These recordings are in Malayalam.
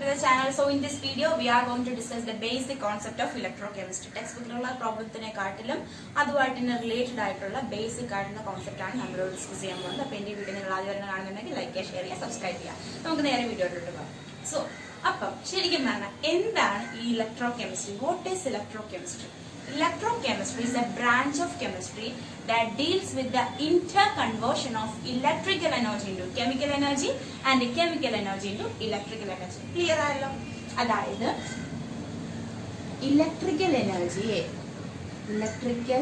to the channel. So in this video we are going to discuss the basic concept of electrochemistry. Textbook problem അതുമായിട്ട് റിലേറ്റഡ് ആയിട്ടുള്ള ബേസിക് ആയിട്ടുള്ള കോൺസെപ്റ്റ് ആണ് നമ്മൾ ഡിസ്കസ് ചെയ്യാൻ പോകുന്നത്. അപ്പോൾ എൻ്റെ വീഡിയോ നിങ്ങൾ ആദ്യം കാണുന്നുണ്ടെങ്കിൽ ലൈക്ക് ചെയ്യുക, ഷെയർ ചെയ്യുക, സബ്സ്ക്രൈബ് ചെയ്യുക. നമുക്ക് നേരെ വീഡിയോയിലോട്ട് പോകാം. സോ അപ്പം ശരിക്കും പറഞ്ഞാൽ എന്താണ് ഈ electrochemistry? What is electrochemistry? Electrochemistry is a branch of chemistry that deals with the interconversion of electrical energy into chemical energy and chemical energy into electrical energy. Clear ആയല്ലോ? അതായത് ഇലക്ട്രിക്കൽ എനർജിയെ ഇലക്ട്രിക്കൽ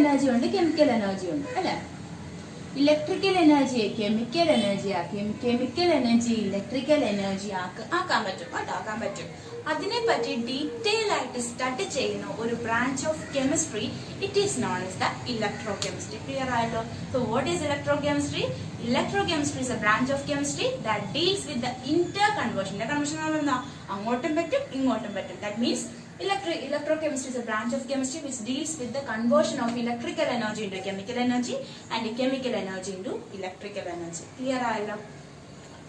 എനർജി ഉണ്ട്, കെമിക്കൽ എനർജി ഉണ്ട് അല്ലെ? ഇലക്ട്രിക്കൽ എനർജിയെ കെമിക്കൽ എനർജി ആക്കി, കെമിക്കൽ എനർജി ഇലക്ട്രിക്കൽ എനർജി ആക്കാൻ പറ്റും. അതിനെപ്പറ്റി ഡീറ്റെയിൽ ആയിട്ട് സ്റ്റഡി ചെയ്യുന്ന ഒരു branch of chemistry. It is known as the electrochemistry. Clear ആയല്ലോ? So what is electrochemistry? Electrochemistry is a branch of chemistry that deals with the interconversion. Interconversion എന്ന് പറഞ്ഞാൽ അങ്ങോട്ടും പറ്റും ഇങ്ങോട്ടും പറ്റും. That means electrochemistry is a branch of chemistry which deals with the conversion of electrical energy into chemical energy and chemical energy into electrical energy. Clear ആയല്ലോ?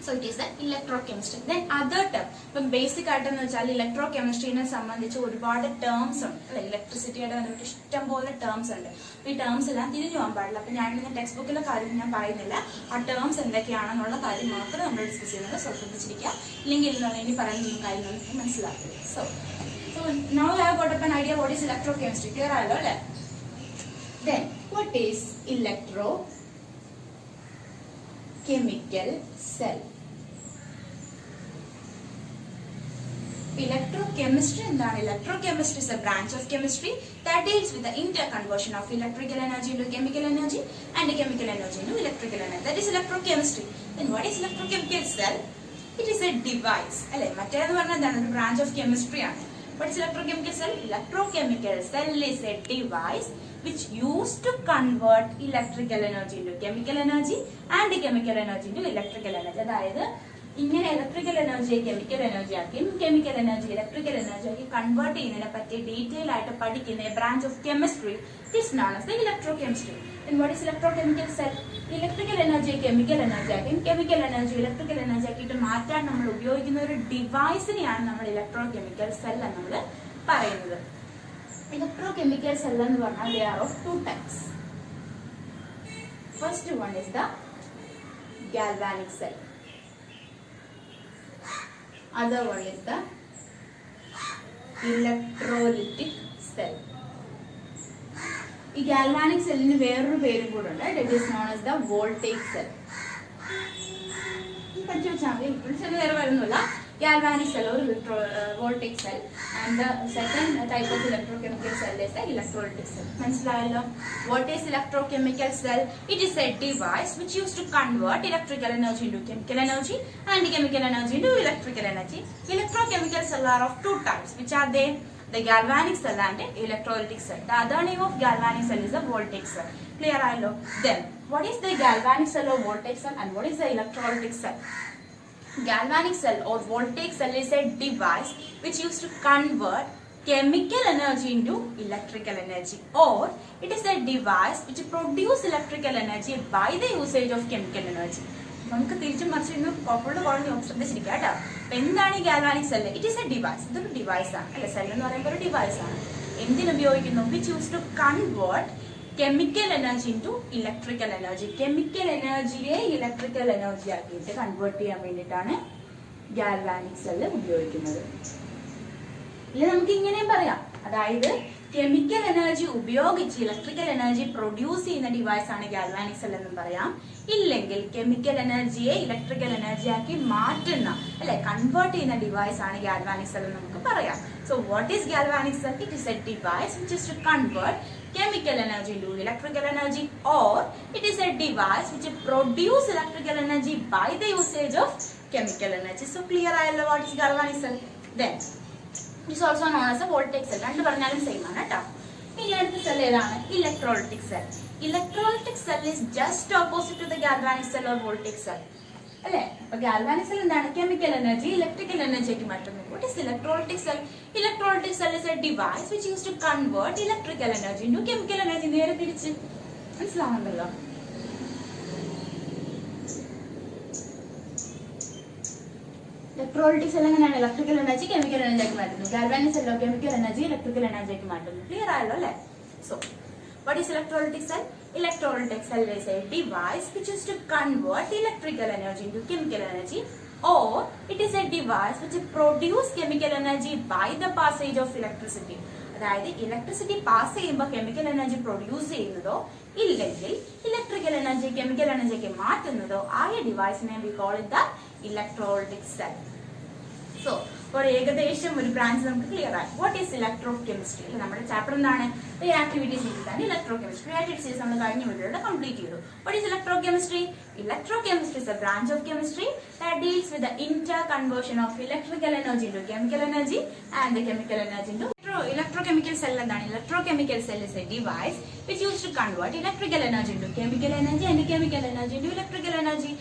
So it is the electrochemistry. Then other term, ഇപ്പം ബേസിക് ആയിട്ടെന്ന് വെച്ചാൽ ഇലക്ട്രോകെമിസ്ട്രീനെ സംബന്ധിച്ച് ഒരുപാട് ടേംസ് ഉണ്ട് അല്ലെ? ഇലക്ട്രിസിറ്റിയായിട്ട് ബന്ധപ്പെട്ട് ഇഷ്ടം പോലെ ടേംസ് ഉണ്ട്. ഈ ടേംസ് എല്ലാം തിരിഞ്ഞു പോകാൻ പാടില്ല. അപ്പൊ ഞാൻ ഇന്ന് ടെക്സ്റ്റ് ബുക്കിലെ കാര്യം ഞാൻ പറയുന്നില്ല. ആ ടേംസ് എന്തൊക്കെയാണെന്നുള്ള കാര്യം മാത്രം നമ്മൾ ഡിസ്കസ് ചെയ്യുന്നത്. ശ്രദ്ധിച്ചിരിക്കുക, ഇല്ലെങ്കിൽ ഇനി പറയുന്ന കാര്യങ്ങൾ മനസ്സിലാക്കുക. So now I have got up an idea what is electrochemistry. Clear ആയല്ലോ അല്ലെ? Then what is electrochemical cell? Electrochemistry എന്താണ്? Electrochemistry is a branch of chemistry that deals with the interconversion of electrical energy into chemical energy and chemical energy into electrical energy. That is electrochemistry. Then what is electrochemical cell? It is a device അല്ലെ? മറ്റേന്ന് പറഞ്ഞാൽ എന്താണ്? ഒരു ബ്രാഞ്ച് ഓഫ് കെമിസ്ട്രി ആണ്. What is electrochemical cell? Electrochemical cell is a device which used to convert electrical energy into chemical energy and chemical energy into electrical energy. അതായത് ഇങ്ങനെ ഇലക്ട്രിക്കൽ എനർജിയെ കെമിക്കൽ എനർജി ആക്കിയും കെമിക്കൽ എനർജി ഇലക്ട്രിക്കൽ എനർജി ആക്കി കൺവേർട്ട് ചെയ്യുന്നതിനെ പറ്റി ഡീറ്റെയിൽ ആയിട്ട് പഠിക്കുന്ന branch of chemistry is known as the electrochemistry. Then what is electrochemical cell? Electrical എനർജിയെ കെമിക്കൽ എനർജി ആക്കിയും കെമിക്കൽ എനർജി ഇലക്ട്രിക്കൽ എനർജി ആക്കിയിട്ട് മാറ്റാൻ നമ്മൾ ഉപയോഗിക്കുന്ന ഒരു ഡിവൈസിനെയാണ് നമ്മൾ ഇലക്ട്രോകെമിക്കൽ സെൽ എന്ന് നമ്മൾ പറയുന്നത്. ഇലക്ട്രോകെമിക്കൽ സെൽ എന്ന് പറഞ്ഞാൽ they are of two types. First one is the galvanic cell. Other one is the electrolytic cell. ഈ ഗാൽവാനിക് സെല്ലിന് വേറൊരു പേരും കൂടെ ഉണ്ട്. It is known as the voltaic cell. പഠിച്ചു വെച്ചാൽ മതി. ഇപ്പോഴും വേറെ വരുന്നില്ല. Galvanic cell or voltaic cell, and the second type of electrochemical cell is the electrolytic cell. മനസ്സിലായല്ലോ? What is electrochemical cell? It is a device which used to convert electrical energy into chemical energy and chemical energy into electrical energy. Electrochemical cell are of two types. Which are they? The galvanic cell and the electrolytic cell. The other name of galvanic cell is the voltaic cell. Clear ആയല്ലോ? Then what is the galvanic cell or voltaic cell and what is the electrolytic cell? Galvanic cell or voltaic cell is a device which used to convert chemical energy into electrical energy, or it is a device which produces electrical energy by the usage of chemical energy. നമുക്ക് തിരിച്ചും മറിച്ചിരുന്ന് കോപ്പുകളുടെ കോളനി ശ്രദ്ധിച്ചിരിക്കുക കേട്ടോ. അപ്പൊ എന്താണ് ഈ galvanic cell? It is a device. ഇതൊരു ഡിവൈസ് ആണ് അല്ലെ? സെൽ എന്ന് പറയുമ്പോൾ ഒരു ഡിവൈസ് ആണ്. എന്തിനുപയോഗിക്കുന്നു? Which use to convert chemical energy into electrical energy. Chemical എനർജിയെ ഇലക്ട്രിക്കൽ എനർജി ആക്കിയിട്ട് കൺവേർട്ട് ചെയ്യാൻ വേണ്ടിയിട്ടാണ് ഗാൽവാനിക് സെല്ല് ഉപയോഗിക്കുന്നത്. ഇല്ല, നമുക്ക് ഇങ്ങനെയും പറയാം. അതായത് കെമിക്കൽ എനർജി ഉപയോഗിച്ച് ഇലക്ട്രിക്കൽ എനർജി പ്രൊഡ്യൂസ് ചെയ്യുന്ന ഡിവൈസ് ആണ് ഗാൽവാനിക് സെൽ എന്നും പറയാം. ഇല്ലെങ്കിൽ കെമിക്കൽ എനർജിയെ ഇലക്ട്രിക്കൽ എനർജി ആക്കി മാറ്റുന്ന അല്ലെ കൺവേർട്ട് ചെയ്യുന്ന ഡിവൈസ് ആണ് ഗാൽവാനിക് സെൽ എന്ന് നമുക്ക് പറയാം. So what is galvanic cell? It is a device which is to convert chemical energy into electrical energy, or it is a device which produces electrical energy by the usage of chemical energy. So clear ആയല്ലോ what is galvanic cell? Then it is also known as a voltaic cell. രണ്ട് പറഞ്ഞാലും സെയിം ആണ് കേട്ടോ. ഇനി അടുത്ത സെൽ ഏതാണ്? Electrolytic cell. Electrolytic cell is just opposite to the galvanic cell or voltaic cell. അല്ലെ? അപ്പൊ ഗാൽവാനിക് സെൽ എന്താണ്? കെമിക്കൽ എനർജി ഇലക്ട്രിക്കൽ എനർജിക്ക് മാറ്റുന്നു. What is electrolytic cell? Electrolytic cell is a device which used to convert electrical energy into chemical energy. നേരെ തിരിച്ച് മനസ്സിലാവുന്നുണ്ടല്ലോ? ഇലക്ട്രോളിറ്റിക് സെൽ എങ്ങനെയാണ് ഇലക്ട്രിക്കൽ എനർജി കെമിക്കൽ എനർജി ആക്കി മാറ്റുന്നത്? Galvanic Cello chemical energy electrical energy ആക്കി മാറ്റുന്നു. ക്ലിയർ ആയല്ലോ അല്ലേ? So what is electrolytic cell? Electrolytic cell is a device which is to convert electrical energy into chemical energy, or it is a device which produce chemical energy by the passage of electricity. അതായത് ഇലക്ട്രിസിറ്റി പാസ് ചെയ്യുമ്പോൾ കെമിക്കൽ എനർജി പ്രൊഡ്യൂസ് ചെയ്യുന്നതോ ഇല്ലെങ്കിൽ ഇലക്ട്രിക്കൽ എനർജി കെമിക്കൽ എനർജിക്ക് മാറ്റുന്നതോ ആയ ഡിവൈസിനെ we call it the electrolytic cell. So ഒരു ഏകദേശം ഒരു ബ്രാഞ്ച് നമുക്ക് ക്ലിയർ ആയി. What is electrochemistry? നമ്മുടെ ചാപ്റ്റർ എന്താണ്? റിയാക്ടിവിറ്റി സീരീസ് ആണ് ഇലക്ട്രോ കെമിസ്ട്രി. റിയാക്ടിവിറ്റി സീരീസ് നമ്മൾ കഴിഞ്ഞ വീഡിയോയുടെ കംപ്ലീറ്റ് ചെയ്തു. What is electrochemistry? Electrochemistry is a branch of chemistry that deals with the interconversion of electrical energy into chemical energy and the chemical energy into electrochemical cell. എന്താണ് electrochemical cell? Is a device which used to convert electrical energy into chemical energy and chemical energy into electrical energy.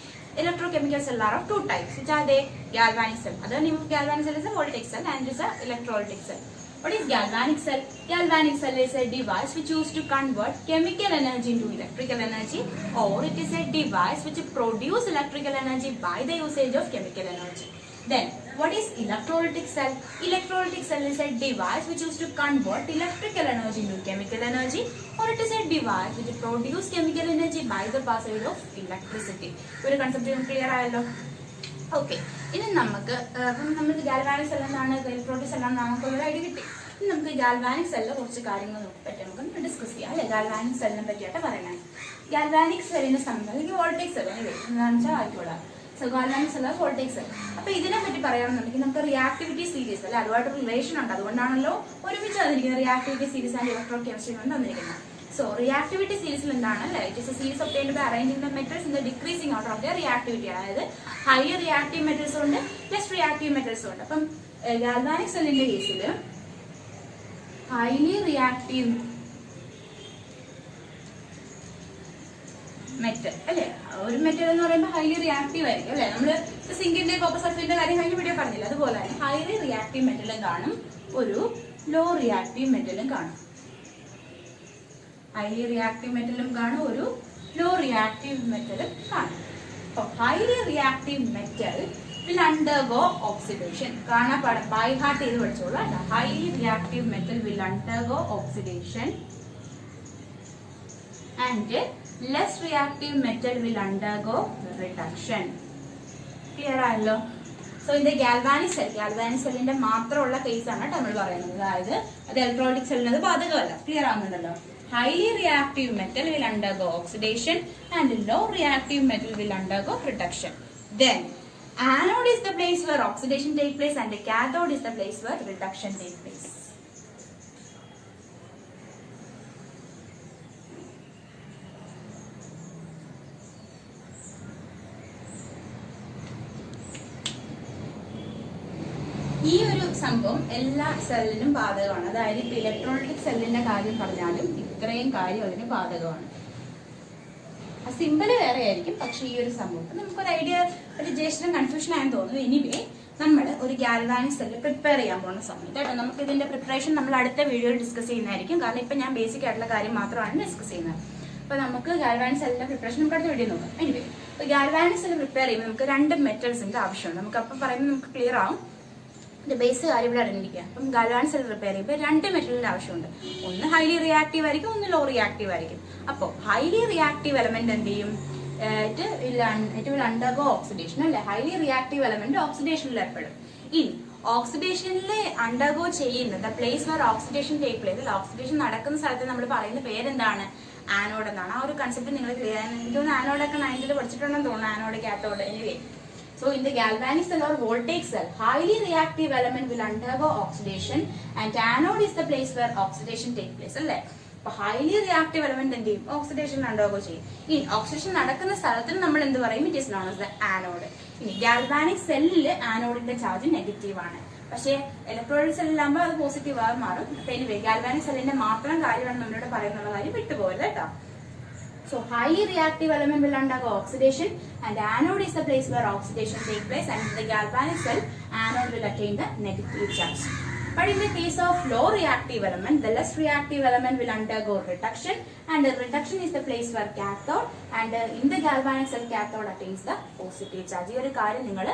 Electrochemical cell are of two types, which are they? Galvanic cell. Other name of galvanic cell is a voltaic cell and is a electrolytic cell. What is galvanic cell? Galvanic cell is a device which used to convert chemical energy into electrical energy, or it is a device which produce electrical energy by the usage of chemical energy. Then what is electrolytic cell? Electrolytic cell is a device which used to convert electrical energy into chemical energy, or it is a device which produce chemical energy by the passage of electricity. ഒരു കൺസെപ്റ്റ് ക്ലിയർ ആയല്ലോ? ഓക്കെ, ഇനി നമുക്ക് ഗാൽവാനിക് സെൽ എന്നാണ് ഇലക്ട്രോളിക് സെൽ എന്നാണ് നമുക്ക് ഒരു ഐഡിയ കിട്ടി. ഇനി നമുക്ക് ഗാൽവാനിക് സെല്ലിൽ കുറച്ച് കാര്യങ്ങൾ പറ്റി നമുക്ക് ഡിസ്കസ് ചെയ്യാം അല്ലെ? ഗാൽവാനിക് സെല്ലിനെ പറ്റിയായിട്ട് പറയണേ. ഗാൽവാനിക് സെല്ലിനെ സംബന്ധിച്ച് വോൾട്ടേക് സെൽ എന്താണെന്ന് വെച്ചാൽ ആയിക്കോളാം. Galvanic cell voltaic cell. അപ്പൊ ഇതിനെ പറ്റി പറയുകയാണെന്നുണ്ടെങ്കിൽ നമുക്ക് റിയാക്ടിവിറ്റി സീരീസ് അല്ലെ, അതുമായിട്ട് റിലേഷൻ ഉണ്ട്. അതുകൊണ്ടാണല്ലോ ഒരുമിച്ച് തന്നിരിക്കുന്നത് reactivity series and electro chemistry കൊണ്ട് തന്നിരിക്കുന്നത്. So reactivity series എന്താണ് അല്ലേ? It is a series obtained by arranging the metals in the decreasing order of their reactivity. അതായത് higher reactive metals ഉണ്ട്, less reactive metals ഉണ്ട്. അപ്പം ഗാൽവാനിക് സെല്ലിന്റെ കേസിൽ ഹൈലി റിയാക്റ്റീവ് മെറ്റൽ അല്ലെ, ഒരു മെറ്റൽ എന്ന് പറയുമ്പോൾ ഹൈലി റിയാക്റ്റീവ് ആയിരിക്കും അല്ലെ. നമ്മള് സിങ്കിന്റെ കോപ്പർ സൾഫേറ്റിന്റെ കാര്യം കഴിഞ്ഞ വീഡിയോ പറഞ്ഞില്ല, അതുപോലെ തന്നെ ഹൈലി റിയാക്റ്റീവ് മെറ്റലും കാണും, ഒരു ലോ റിയാക്റ്റീവ് മെറ്റലും കാണും. ഹൈലി റിയാക്റ്റീവ് മെറ്റലും കാണും, ഒരു ലോ റിയാക്റ്റീവ് മെറ്റലും കാണും. അപ്പോൾ highly reactive metal will undergo oxidation. കാണാൻ പാടും, ബൈ ഹാർട്ട് ചെയ്ത് പഠിച്ചോളൂ. Highly reactive metal will undergo oxidation and less reactive metal will undergo reduction. Clear ആയല്ലോ? സോ ഇത് ഗാൽവാനിക് സെൽ, ഗാൽവാനിക് സെല്ലിന്റെ മാത്രമുള്ള കേസാണ് നമ്മൾ പറയുന്നത്. അതായത് അത് ഇലക്ട്രോളിക് സെല്ലിന് ബാധകമല്ല. Clear ആവുന്നുണ്ടല്ലോ? Highly reactive metal will undergo oxidation and low reactive metal will undergo reduction. Then anode is the place where oxidation takes place and the cathode is the place where reduction takes place. ഈ ഒരു സംഭവം എല്ലാ സെല്ലിനും ബാധകമാണ്. അതായത് ഇപ്പൊ ഇലക്ട്രോളിക് സെല്ലിന്റെ കാര്യം പറഞ്ഞാലും ഇത്രയും കാര്യം അതിന് ബാധകമാണ്. സിമ്പിൾ വേറെ ആയിരിക്കും, പക്ഷെ ഈ ഒരു സംഭവം നമുക്കൊരു ഐഡിയ, ഒരു ജേഷനും കൺഫ്യൂഷൻ ആയെന്ന് തോന്നുന്നു. എനിവേ നമ്മൾ ഒരു ഗാൽവാനിക് സെല്ല് പ്രിപ്പയർ ചെയ്യാൻ പോകുന്ന സമയത്ത് കേട്ടോ, നമുക്ക് ഇതിന്റെ പ്രിപ്പറേഷൻ നമ്മൾ അടുത്ത വീഡിയോയിൽ ഡിസ്കസ് ചെയ്യുന്നതായിരിക്കും. കാരണം ഇപ്പൊ ഞാൻ ബേസിക് ആയിട്ടുള്ള കാര്യം മാത്രമാണ് ഡിസ്കസ് ചെയ്യുന്നത്. അപ്പൊ നമുക്ക് ഗാൽവാനിക് സെല്ലിന്റെ പ്രിപ്പറേഷൻ നമുക്ക് അടുത്ത വീഡിയോ നോക്കാം. എനിവേ ഇപ്പൊ ഗാൽവാനിക് സെല്ല് പ്രിപ്പയർ ചെയ്യുമ്പോൾ നമുക്ക് രണ്ട് മെറ്റൽസിന്റെ ആവശ്യമുണ്ട്. നമുക്ക് അപ്പം പറയുമ്പോൾ നമുക്ക് ക്ലിയർ ആവും. ബേസ് കാര്യം ഇവിടെ അടങ്ങിയിരിക്കുക. അപ്പം ഗാൽവാനിക് സെൽ പ്രിപ്പയർ ചെയ്യുമ്പോൾ രണ്ട് മെറ്റലിന്റെ ആവശ്യമുണ്ട്. ഒന്ന് ഹൈലി റിയാക്റ്റീവ് ആയിരിക്കും, ഒന്ന് ലോ റിയാക്റ്റീവ് ആയിരിക്കും. അപ്പോൾ ഹൈലി റിയാക്റ്റീവ് എലമെന്റ് എന്ത് ചെയ്യും? ഇറ്റ് വിൽ അണ്ടർഗോ ഓക്സിഡേഷൻ അല്ലെ. ഹൈലി റിയാക്റ്റീവ് എലമെന്റ് ഓക്സിഡേഷനിൽ ഏർപ്പെടും. ഇനി ഓക്സിഡേഷനിൽ അണ്ടർഗോ ചെയ്യുന്നത് place where oxidation take place, oxidation നടക്കുന്ന സ്ഥലത്ത് നമ്മൾ പറയുന്ന പേരെന്താണ്? ആനോഡ് എന്നാണ്. ആ ഒരു കൺസെപ്റ്റ് നിങ്ങൾ ക്ലിയർ ആണ്. എനിക്ക് തോന്നുന്നു ആനോഡൊക്കെ 9th പഠിച്ചിട്ടുണ്ടെന്ന് തോന്നുന്നു, anode cathode. Anyway so in the galvanic cell or voltaic cell, highly reactive element will undergo oxidation and anode is the place where oxidation takes place അല്ലേ. അപ്പോൾ ഹൈലി റിയാക്റ്റീവ് എലമെന്റ് എന്ത് ചെയ്യും? ഓക്സിഡേഷൻ അണ്ടർഗോ ചെയ്യും. ഇനി ഓക്സിഡേഷൻ നടക്കുന്ന സ്ഥലത്തിന് നമ്മൾ എന്ത് പറയും? It is known as the anode. ഇനി ഗാൽവാനിക് സെല്ലിൽ ആനോഡിന്റെ ചാർജ് നെഗറ്റീവ് ആണ്, പക്ഷേ ഇലക്ട്രോളിക് സെല്ലിലാകുമ്പോൾ അത് പോസിറ്റീവ് ആയി മാറും. അപ്പൊ എനിവേ ഗാൽവാനിക് സെല്ലിന്റെ മാത്രം കാര്യമാണ് നമ്മളോട് പറയുന്നുള്ള കാര്യം വിട്ടുപോകരുത് കേട്ടോ. So highly reactive element will undergo oxidation and anode is the place where oxidation takes place, and in the galvanic cell anode will attain the negative charge. But in the case of low reactive element, the less reactive element will undergo reduction, and the reduction is the place where cathode, and in the galvanic cell cathode attains the positive charge. ഈ ഒരു കാര്യം നിങ്ങൾ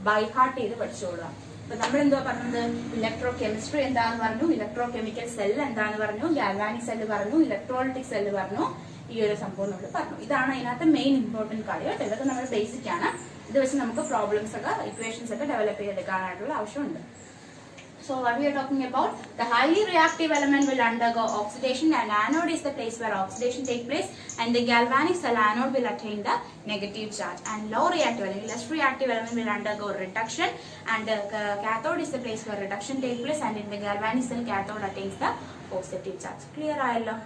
ബൈ ഹാർട്ട് ചെയ്ത് പഠിച്ചോളുക. അപ്പൊ നമ്മൾ എന്തുവാ പറഞ്ഞത്? ഇലക്ട്രോ കെമിസ്ട്രി എന്താന്ന് പറഞ്ഞു, ഇലക്ട്രോ കെമിക്കൽ സെൽ എന്താന്ന് പറഞ്ഞു, ഗാൽവാനിക് സെൽ പറഞ്ഞു, ഇലക്ട്രോളിറ്റിക് സെൽ പറഞ്ഞു, ഈ ഒരു സംഭവം നമ്മൾ പറഞ്ഞു. ഇതാണ് അതിനകത്ത് മെയിൻ ഇമ്പോർട്ടന്റ് കാര്യം കേട്ടോ. ഇതൊക്കെ നമ്മുടെ ബേസിക് ആണ്. ഇത് വെച്ച് നമുക്ക് പ്രോബ്ലംസ് ഒക്കെ ഇക്വേഷൻസ് ഒക്കെ ഡെവലപ്പ് ചെയ്തെടുക്കാനായിട്ടുള്ള ആവശ്യമുണ്ട്. So what we are talking about, the highly reactive element will undergo oxidation, and anode is the place where oxidation take place, and the galvanic cell anode will attain the negative charge, and low reactive element, less reactive element will undergo reduction, and the cathode is the place where reduction take place, and in the galvanic cell cathode attains the positive charge. Clear ആയല്ലോ?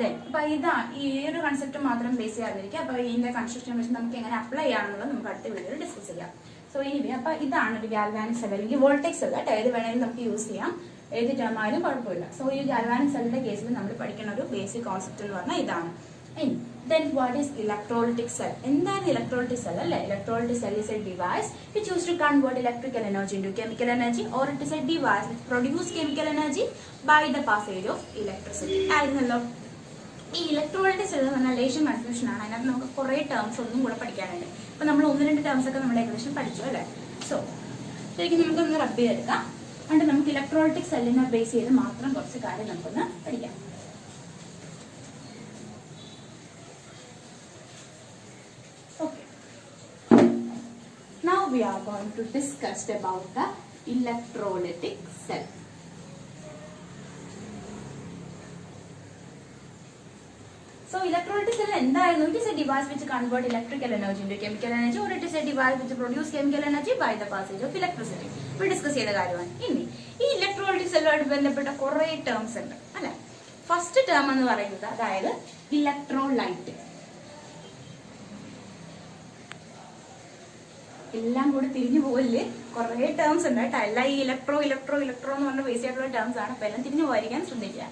Then അപ്പൊ ഇതാ ഈ ഒരു കൺസെപ്റ്റ് മാത്രം ബേസ് ചെയ്യാതിരിക്കുക. അപ്പൊ ഇതിന്റെ കൺസ്ട്രക്ഷൻ വെച്ച് നമുക്ക് എങ്ങനെ അപ്ലൈ ചെയ്യാന്നുള്ളത് നമുക്ക് അടുത്ത വീഡിയോയിൽ ഡിസ്കസ് ചെയ്യാം. സോ ഇനി അപ്പൊ ഇതാണ് ഒരു ഗാൽവാനിക് സെൽ അല്ലെങ്കിൽ വോൾട്ടേക് സെൽ കേട്ടോ. ഏത് വേണമെങ്കിലും നമുക്ക് യൂസ് ചെയ്യാം, ഏത് ടേം ആയാലും കുഴപ്പമില്ല. സോ ഈ ഗാൽവാനിക് സെല്ലിന്റെ കേസിൽ നമ്മൾ പഠിക്കുന്ന ഒരു ബേസിക് കോൺസെപ്റ്റ് എന്ന് പറഞ്ഞാൽ ഇതാണ്. ഇനി then what is electrolytic cell? എന്താണ് electrolytic cell അല്ലേ? Electrolytic cell is a device which used to convert electrical energy into chemical energy, or it is a device which produce chemical energy by the passage of electricity. ആയിരുന്നല്ലോ. ഈ ഇലക്ട്രോളിറ്റിക് സെൽ എന്ന് പറഞ്ഞാൽ ലേശം കൺഫ്യൂഷൻ ആണ്. അതിനകത്ത് നമുക്ക് കുറെ ടേംസ് ഒന്നും കൂടെ പഠിക്കാനുണ്ട്. അപ്പൊ നമ്മൾ 1-2 ടേംസ് ഒക്കെ നമ്മൾ ഏകദേശം പഠിച്ചു അല്ലേ? സോ ശരിക്കും നമുക്കൊന്ന് റബ്ബ് ചെയ്തെടുക്കാം. അതുകൊണ്ട് നമുക്ക് ഇലക്ട്രോളിറ്റിക് സെല്ലിനെ ബേസ് ചെയ്ത് മാത്രം കുറച്ച് കാര്യം നമുക്കൊന്ന് പഠിക്കാം. Okay. Now we are going to discuss about the electrolytic cell. So electrolytic cell എന്തായിരുന്നു? It is a device which convert electrical energy into chemical energy, or it is a device which produce chemical energy by the passage of electricity. We discuss ചെയ്ത കാര്യമാണ്. ഇനി ഈ ഇലക്ട്രോളിറ്റിക് സെല്ലുമായിട്ട് ബന്ധപ്പെട്ട കുറെ ടേംസ് ഉണ്ട് അല്ലെ? ഫസ്റ്റ് ടേം എന്ന് പറയുന്നത് അതായത് ഇലക്ട്രോലൈറ്റ്. എല്ലാം കൂടെ തിരിഞ്ഞു പോകല്ലേ, കുറെ ടേംസ് ഉണ്ട് കേട്ടോ. എല്ലാം ഈ ഇലക്ട്രോ എന്ന് പറഞ്ഞ ബേസ് ആയിട്ടുള്ള ടേംസ് ആണ്. അപ്പൊ എല്ലാം തിരിഞ്ഞു പോയിരിക്കാൻ ശ്രദ്ധിക്കുക.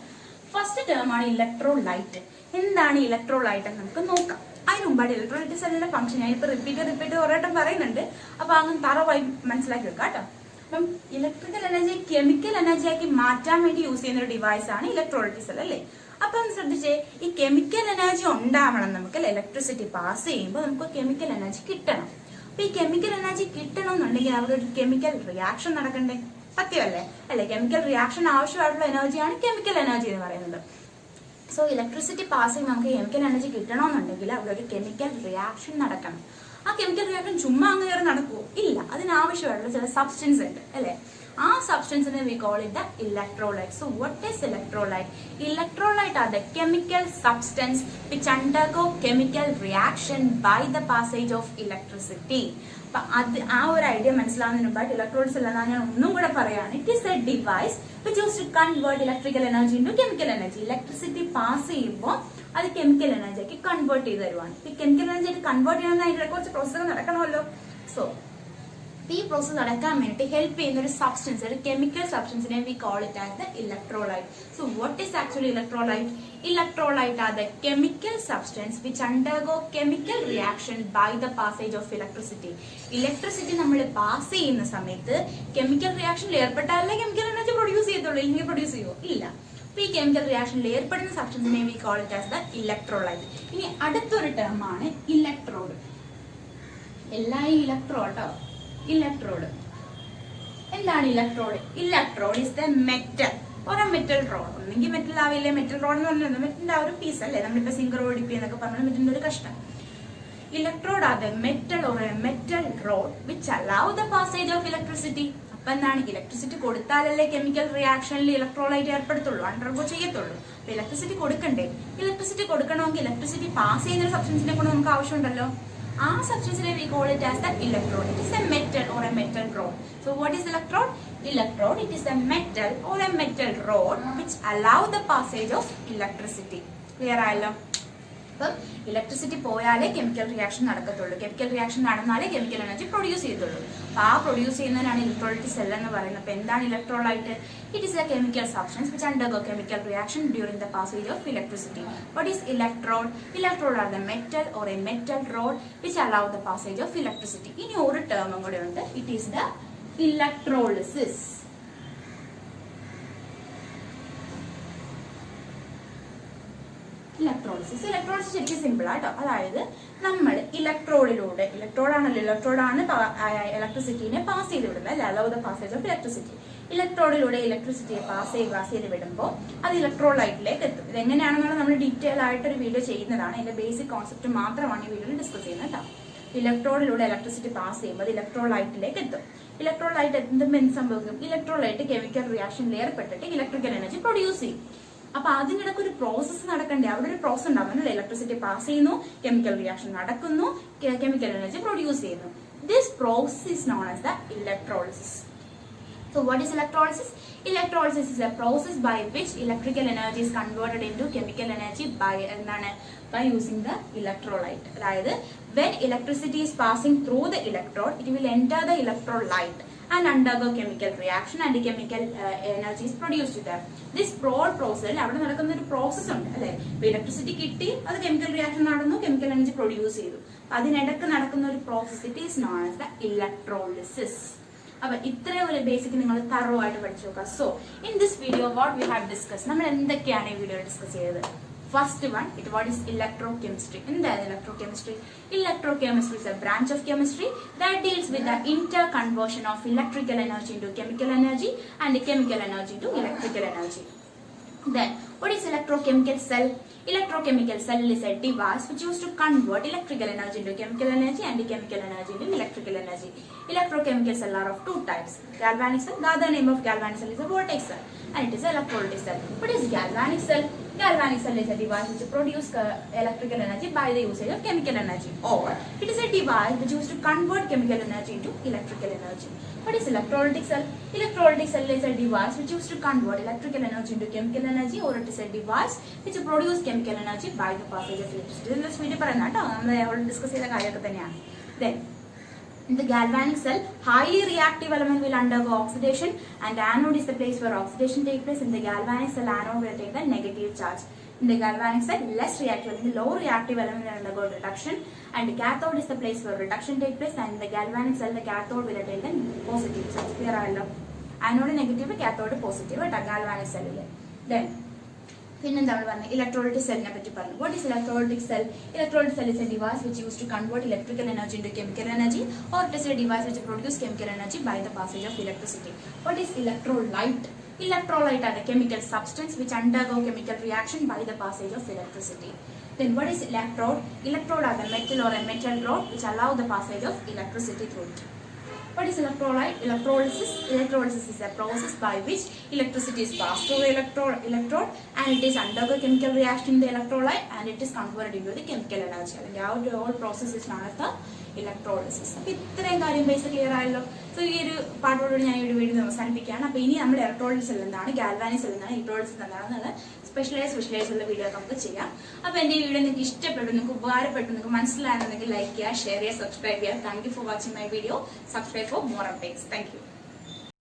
ഫസ്റ്റ് ടേം ആണ് ഇലക്ട്രോലൈറ്റ്. എന്താണ് ഇലക്ട്രോലൈറ്റ് എന്ന് നമുക്ക് നോക്കാം. അതിന് മുമ്പായിട്ട് ഇലക്ട്രോലൈറ്റ് സെല്ലിന്റെ ഫംഗ്ഷൻ ഞാനിപ്പോ റിപ്പീറ്റ് കുറേട്ടം പറയുന്നുണ്ട്. അപ്പൊ അങ്ങനെ തറവായി മനസ്സിലാക്കി വെക്കാം കേട്ടോ. അപ്പം ഇലക്ട്രിക്കൽ എനർജി കെമിക്കൽ എനർജി ആക്കി മാറ്റാൻ വേണ്ടി യൂസ് ചെയ്യുന്ന ഒരു ഡിവൈസ് ആണ് ഇലക്ട്രോലൈറ്റ് സെൽ അല്ലേ? അപ്പം ശ്രദ്ധിച്ചേ, ഈ കെമിക്കൽ എനർജി ഉണ്ടാവണം നമുക്ക്. ഇലക്ട്രിസിറ്റി പാസ് ചെയ്യുമ്പോൾ നമുക്ക് കെമിക്കൽ എനർജി കിട്ടണം. അപ്പൊ ഈ കെമിക്കൽ എനർജി കിട്ടണമെന്നുണ്ടെങ്കിൽ അവിടെ ഒരു കെമിക്കൽ റിയാക്ഷൻ നടക്കണ്ടേ? സത്യമല്ലേ? അല്ലെ? കെമിക്കൽ റിയാക്ഷൻ ആവശ്യമായിട്ടുള്ള എനർജിയാണ് കെമിക്കൽ എനർജി എന്ന് പറയുന്നത്. സോ ഇലക്ട്രിസിറ്റി പാസ് ചെയ്യുമ്പോൾ നമുക്ക് കെമിക്കൽ എനർജി കിട്ടണമെന്നുണ്ടെങ്കിൽ അവിടെ ഒരു കെമിക്കൽ റിയാക്ഷൻ നടക്കണം. ആ കെമിക്കൽ റിയാക്ഷൻ ചുമ്മാ അങ്ങനെ നടക്കുമോ? ഇല്ല. അതിനാവശ്യമായിട്ടുള്ള ചില സബ്സ്റ്റൻസ് ഉണ്ട് അല്ലെ? ആ സബ്സ്റ്റൻസിനെ we call it the electrolyte. So what is electrolyte? Electrolyte are the chemical substance which undergo chemical reaction by the passage of electricity. അപ്പൊ അത് ആ ഒരു ഐഡിയ മനസ്സിലാവുന്നതിന് മുമ്പായിട്ട് ഇലക്ട്രോലൈറ്റ് സെൽ എന്നാണ് ഞാൻ ഒന്നും കൂടെ പറയാണ്. It is a device which used to convert electrical energy into chemical energy. Electricity pass ചെയ്യുമ്പോൾ അത് കെമിക്കൽ എനർജിക്ക് കൺവേർട്ട് ചെയ്ത് തരുവാണ്. ഈ കെമിക്കൽ എനർജി കൺവേർട്ട് ചെയ്യണമെന്ന് അതിന്റെ കുറച്ച് പ്രോസസ്സർ നടക്കണമല്ലോ. സോ ഈ പ്രോസസ് നടക്കാൻ വേണ്ടി ഹെൽപ്പ് ചെയ്യുന്ന ഒരു സബ്സ്റ്റൻസ്, ഒരു chemical സബ്സ്റ്റൻസിനെ we call it as the electrolyte. So what is actually electrolyte? Electrolyte are the chemical substance which undergo chemical reaction by the passage of electricity. Electricity നമ്മൾ പാസ് ചെയ്യുന്ന സമയത്ത് കെമിക്കൽ റിയാക്ഷനിൽ ഏർപ്പെട്ടാലേ കെമിക്കൽ എനർജി പ്രൊഡ്യൂസ് ചെയ്യത്തുള്ളൂ. ഇല്ലെങ്കിൽ പ്രൊഡ്യൂസ് ചെയ്യുമോ? ഇല്ല. അപ്പൊ ഈ കെമിക്കൽ റിയാക്ഷനിൽ ഏർപ്പെടുന്ന സബ്സ്റ്റൻസിനെ we call it as the electrolyte. ഇനി അടുത്തൊരു ടേം ആണ് ഇലക്ട്രോഡ്. എല്ലാ ഈ ഇലക്ട്രോട്ടോ ഇലക്ട്രോഡ്. എന്താണ് electrode? Electrode is the metal or a metal rod. ഒന്നെങ്കിൽ മെറ്റൽ ആവില്ലേ? മെറ്റൽ റോഡ് എന്ന് പറഞ്ഞാൽ മെറ്റലിന്റെ ആ ഒരു പീസ് അല്ലേ? നമ്മളിപ്പോ സിംഗർ ഓടിപ്പി എന്നൊക്കെ പറഞ്ഞാൽ മെറ്റലിന്റെ ഒരു കഷ്ണം. Electrode are the metal or a metal rod which allow the passage of electricity. അപ്പൊ എന്താണ്? ഇലക്ട്രിസിറ്റി കൊടുത്താലല്ലേ കെമിക്കൽ റിയാക്ഷനിൽ ഇലക്ട്രോലൈറ്റ് ഏർപ്പെടുത്തുള്ളൂ, അണ്ടർഗോ ചെയ്യത്തുള്ളൂ. അപ്പൊ ഇലക്ട്രിസിറ്റി കൊടുക്കണ്ടേ? ഇലക്ട്രിസിറ്റി കൊടുക്കണമെങ്കിൽ ഇലക്ട്രിസിറ്റി പാസ് ചെയ്യുന്ന ഒരു സബ്സ്റ്റൻസിനെ കൊണ്ട് നമുക്ക് ആവശ്യമുണ്ടല്ലോ. ആ സബ്സ്റ്റൻസിനെ we call it as the electrode. It is a metal or a metal rod. So what is electrode? Electrode, it is a metal or a metal rod which allow the passage of electricity. Clear ആയല്ലോ? അപ്പം ഇലക്ട്രിസിറ്റി പോയാലേ കെമിക്കൽ റിയാക്ഷൻ നടക്കത്തുള്ളൂ. കെമിക്കൽ റിയാക്ഷൻ നടന്നാലേ കെമിക്കൽ എനർജി പ്രൊഡ്യൂസ് ചെയ്യത്തുള്ളൂ. അപ്പൊ ആ പ്രൊഡ്യൂസ് ചെയ്യുന്നതിനാണ് ഇലക്ട്രോലൈറ്റ് സെൽ എന്ന് പറയുന്നത്. അപ്പൊ എന്താണ് electrolyte? It is A chemical substance which undergo chemical reaction during the passage of electricity. What is electrode? Electrode are the metal or a metal rod which allow the passage of electricity. ഇനി ഒരു ടേമും കൂടെ ഉണ്ട്. It is the electrolysis. Electrolysis ശരിക്കും സിമ്പിൾ ആട്ടോ. അതായത് നമ്മൾ ഇലക്ട്രോഡാണ് ഇലക്ട്രിസിറ്റിനെ പാസ് ചെയ്ത് വിടുന്നത് അല്ലെ, allow the passage of electricity. ഇലക്ട്രോഡിലൂടെ ഇലക്ട്രിസിറ്റിയെ പാസ് ചെയ്ത് വിടുമ്പോൾ അത് ഇലക്ട്രോലൈറ്റിലേക്ക് എത്തും. ഇതെങ്ങനെയാണെന്നുള്ള നമ്മൾ ഡീറ്റെയിൽ ആയിട്ട് ഒരു വീഡിയോ ചെയ്യുന്നതാണ്. ഇതിന്റെ ബേസിക് കോൺസെപ്റ്റ് മാത്രമാണ് ഈ വീഡിയോയിൽ ഡിസ്കസ് ചെയ്യുന്നത് കേട്ടോ. ഇലക്ട്രോഡിലൂടെ ഇലക്ട്രിസിറ്റി പാസ് ചെയ്യുമ്പോൾ അത് ഇലക്ട്രോലൈറ്റിലേക്ക് എത്തും. ഇലക്ട്രോലൈറ്റ് എത്തുമ്പോൾ എന്ത് സംഭവിക്കും? ഇലക്ട്രോലൈറ്റ് കെമിക്കൽ റിയാക്ഷനിൽ ഏർപ്പെട്ടിട്ട് ഇലക്ട്രിക്കൽ എനർജി പ്രൊഡ്യൂസ് ചെയ്യും. അപ്പൊ അതിനിടയ്ക്ക് ഒരു പ്രോസസ്സ് നടക്കണ്ടേ? അവിടെ ഒരു പ്രോസസ് ഉണ്ടാവുന്നല്ലേ, ഇലക്ട്രിസിറ്റി പാസ് ചെയ്യുന്നു, കെമിക്കൽ റിയാക്ഷൻ നടക്കുന്നു, കെമിക്കൽ എനർജി പ്രൊഡ്യൂസ് ചെയ്യുന്നു. This process is known as the electrolysis. So what is electrolysis? Electrolysis is a process by which electrical energy is converted into chemical energy by using the electrolyte. അതായത് when electricity is passing through the electrode, it will enter the electrolyte and undergo chemical reaction and chemical energy is produced there. This whole process അവിടെ നടക്കുന്ന ഒരു പ്രോസസ് ഉണ്ട് അല്ലെ. ഇലക്ട്രിസിറ്റി കിട്ടി, അത് കെമിക്കൽ റിയാക്ഷൻ നടന്നു, കെമിക്കൽ എനർജി പ്രൊഡ്യൂസ് ചെയ്തു. അതിനിടക്ക് നടക്കുന്ന ഒരു process, it is known as the electrolysis. അപ്പൊ ഇത്രയും ഒരു ബേസിക് നിങ്ങൾ തറോ ആയിട്ട് പഠിച്ചു നോക്കുക. So in this video what we have discuss, നമ്മൾ എന്തൊക്കെയാണ് ഈ വീഡിയോ ഡിസ്കസ് ചെയ്തത്? First one, what is electrochemistry? In the electrochemistry is a branch of chemistry that deals with the interconversion of electrical energy into chemical energy and chemical energy to electrical energy. Then, what is electrochemical cell? Electrochemical cell is a device which used to convert electrical energy into chemical energy and chemical energy into electrical energy. Electrochemical cell are of two types. Galvanic cell, the other name of galvanic cell is a voltaic cell, and it is an electrolytic cell. What is galvanic cell? Galvanic cell is a device which produces electrical energy by the usage of chemical energy, or it is a device which used to convert chemical energy into electrical energy. What is electrolytic cell? Electrolytic cell is a device which used to convert electrical energy into chemical energy, or it is a device which produces chemical energy by the passage of electricity. In this video പറയുന്നട്ടോ, നമ്മൾ ഓൾറെഡി ഡിസ്കസ് ചെയ്ത കാര്യമൊക്കെ തന്നെയാണ്. Then in the galvanic cell, highly reactive element will undergo oxidation, and anode is the place where oxidation takes place. In the galvanic cell, anode will take the negative charge. In the galvanic cell, less reactive element, low reactive element will undergo reduction, and cathode is the place where reduction takes place. And in the galvanic cell, the cathode will take the positive charge. Clear ആയല്ലോ? Anode negative, cathode positive at galvanic cell. Then പിന്നെന്താണ് പറഞ്ഞത്? ഇലക്ട്രോളിറ്റിക് സെല്ലിനെ പറ്റി പറഞ്ഞു. What is electrolytic cell? Electrolytic cell is A device which used to convert electrical energy into chemical energy, or it is a device which produces chemical energy by the passage of electricity. What is electrolyte? Electrolyte are the chemical substance which undergo chemical reaction by the passage of electricity. Then what is electrode? Electrode are the metal or a metal rod which allow the passage of electricity through it. What is electrolyte? Electrolysis. Electrolysis is a process by which electricity is passed through the electrode and it is undergo chemical reaction in the electrolyte and it is converted into the chemical energy. And our whole process is known as the electrolysis. അപ്പോൾ ഇത്രയും കാര്യം ബേസ് ക്ലിയർ ആയല്ലോ. സോ ഈ ഒരു പാർട്ടോട് ഞാൻ ഈ ഒരു വീഡിയോ അവസാനിപ്പിക്കുകയാണ്. അപ്പോൾ ഇനി നമ്മുടെ ഇലക്ട്രോളിക് സെൽ എന്താണ്, ഗാൽവാനിക് സെൽ എന്താണ്, ഇലക്ട്രോളിസിസ് എന്താണെന്നുള്ള സ്പെഷ്യലൈസ് ഉള്ള വീഡിയോ നമുക്ക് ചെയ്യാം. അപ്പോൾ എൻ്റെ ഈ വീഡിയോ നിങ്ങൾക്ക് ഇഷ്ടപ്പെട്ടു, നിങ്ങൾക്ക് ഉപകാരപ്പെട്ടു, നിങ്ങൾക്ക് മനസ്സിലായെന്നുണ്ടെങ്കിൽ ലൈക്ക് ചെയ്യുക, ഷെയർ ചെയ്യുക, സബ്സ്ക്രൈബ് ചെയ്യുക. Thank you for watching my video. Subscribe for more updates. Thank you.